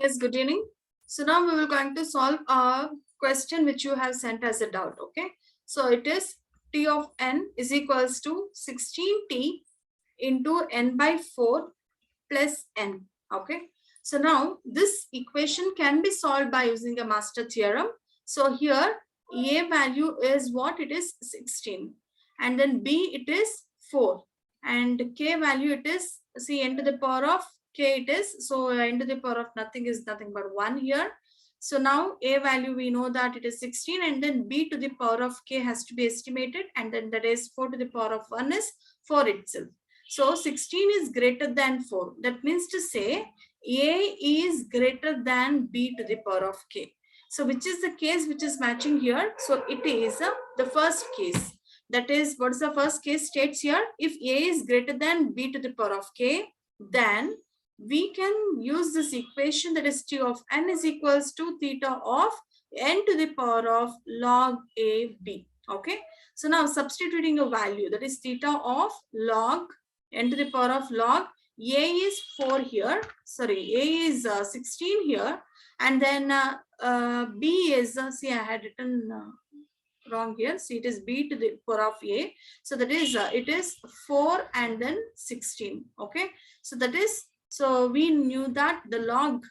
Yes, good evening. So now we will going to solve a question which you have sent as a doubt. Okay. So it is T of n is equals to 16t into n by 4 plus n. Okay. So now this equation can be solved by using a master theorem. So here a value is what? It is 16, and then b it is 4, and k value it is, see, n to the power of k it is, so n to the power of nothing is nothing but 1 here. So now a value we know that it is 16, and then b to the power of k has to be estimated, and then that is 4 to the power of 1 is 4 itself. So 16 is greater than 4. That means to say a is greater than b to the power of k. So which is the case which is matching here? So it is the first case. That is, what is the first case states here? If a is greater than b to the power of k, then we can use this equation, that is T of n is equals to theta of n to the power of log a b. Okay. So now substituting a value, that is theta of log n to the power of log a is 4 here. Sorry, a is 16 here, and then b is see, I had written wrong here. So it is b to the power of a. So that is it is 4 and then 16. Okay. So that is, so we knew that the log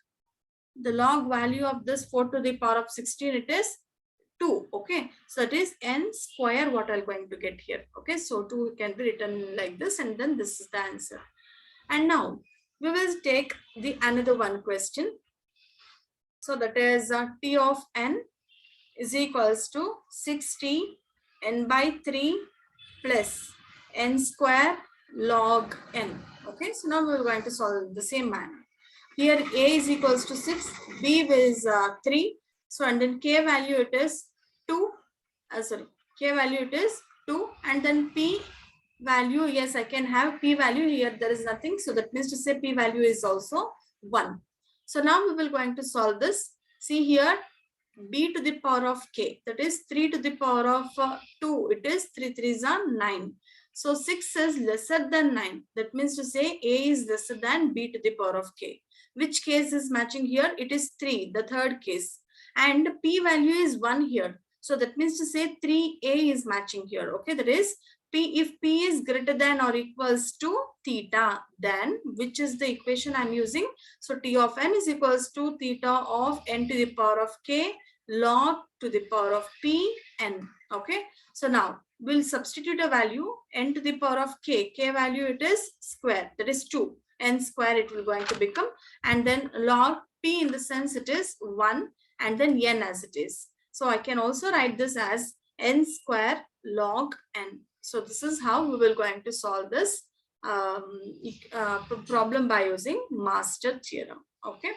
value of this 4 to the power of 16, it is 2. Okay. So it is n square what I'm going to get here. Okay. So 2 can be written like this, and then this is the answer. And now we will take the another one question. So that is T of n is equals to 60 n by 3 plus n square log n. Okay, so now we're going to solve the same manner. Here a is equals to 6, b is 3. So and then k value it is 2. K value it is 2, and then p value, yes, I can have p value here. There is nothing, so that means to say p value is also 1. So now we will going to solve this. See here, b to the power of k, that is 3 to the power of 2, it is 3 3s are 9. So 6 is lesser than 9. That means to say a is lesser than b to the power of k. Which case is matching here? It is 3, the third case. And p value is 1 here. So that means to say 3a is matching here. Okay, that is p, if p is greater than or equals to theta, then which is the equation I'm using? So T of n is equals to theta of n to the power of k log to the power of p n. Okay. So now we'll substitute a value n to the power of k. K value it is square, that is 2. N square it will going to become, and then log p in the sense it is 1, and then n as it is. So I can also write this as n square log n. So this is how we will going to solve this problem by using master theorem. Okay.